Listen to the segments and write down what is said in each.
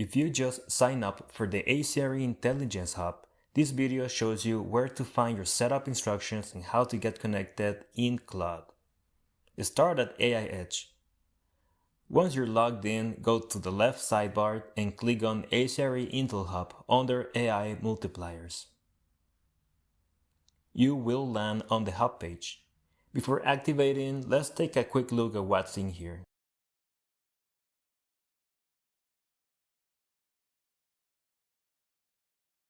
If you just sign up for the A.CRE Intelligence Hub, this video shows you where to find your setup instructions and how to get connected in Claude. Start at AI.Edge. Once you're logged in, go to the left sidebar and click on A.CRE Intel Hub under AI Multipliers. You will land on the Hub page. Before activating, let's take a quick look at what's in here.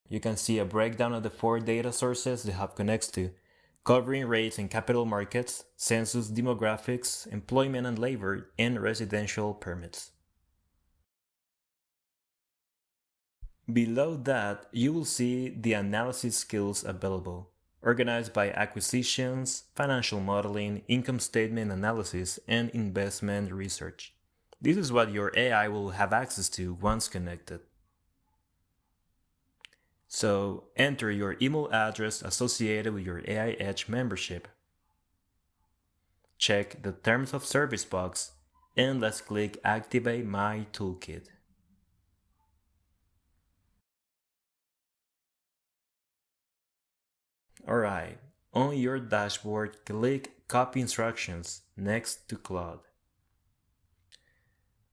You can see a breakdown of the 4 data sources the Hub connects to, covering rates in capital markets, census demographics, employment and labor, and residential permits. Below that, you will see the analysis skills available, organized by acquisitions, financial modeling, income statement analysis, and investment research. This is what your AI will have access to once connected. So enter your email address associated with your AI.Edge membership. Check the Terms of Service box and let's click Activate My Toolkit. Alright, on your dashboard, click Copy Instructions next to Claude.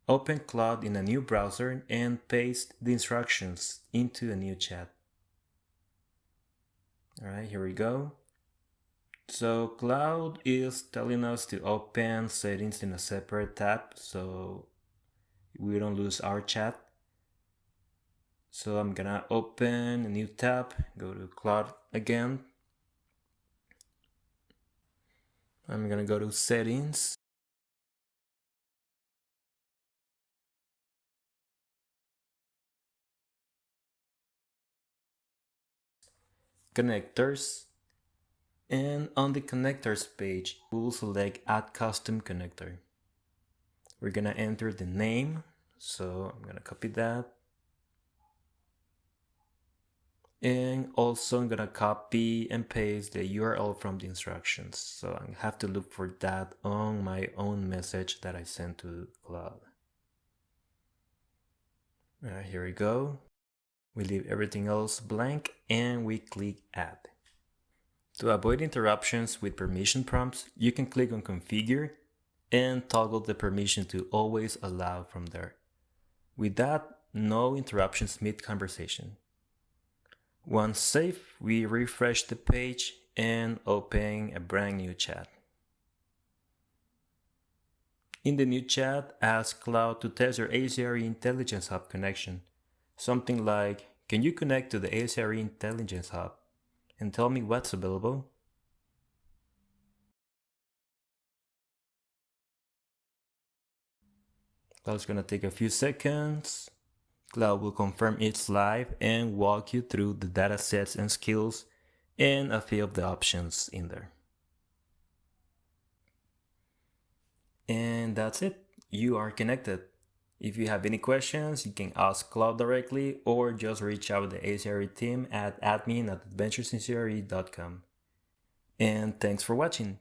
Open Claude in a new browser and paste the instructions into a new chat. Alright, here we go. So Claude is telling us to open settings in a separate tab so we don't lose our chat. So I'm gonna open a new tab, go to Claude again. I'm gonna go to settings. Connectors, and on the connectors page we'll select Add Custom Connector. We're gonna enter the name, so I'm gonna copy that, and also I'm gonna copy and paste the URL from the instructions, so I have to look for that on my own message that I sent to Claude. Here we go. We leave everything else blank and we click Add. To avoid interruptions with permission prompts, you can click on Configure and toggle the permission to always allow from there. With that, no interruptions mid-conversation. Once safe, we refresh the page and open a brand new chat. In the new chat, ask Claude to test your A.CRE Intelligence Hub connection. Something like, can you connect to the A.CRE Intelligence Hub and tell me what's available? Claude's gonna take a few seconds. Claude will confirm it's live and walk you through the data sets and skills and a few of the options in there. And that's it. You are connected. If you have any questions, you can ask Claude directly or just reach out to the A.CRE team at admin@adventuresincere.com. And thanks for watching.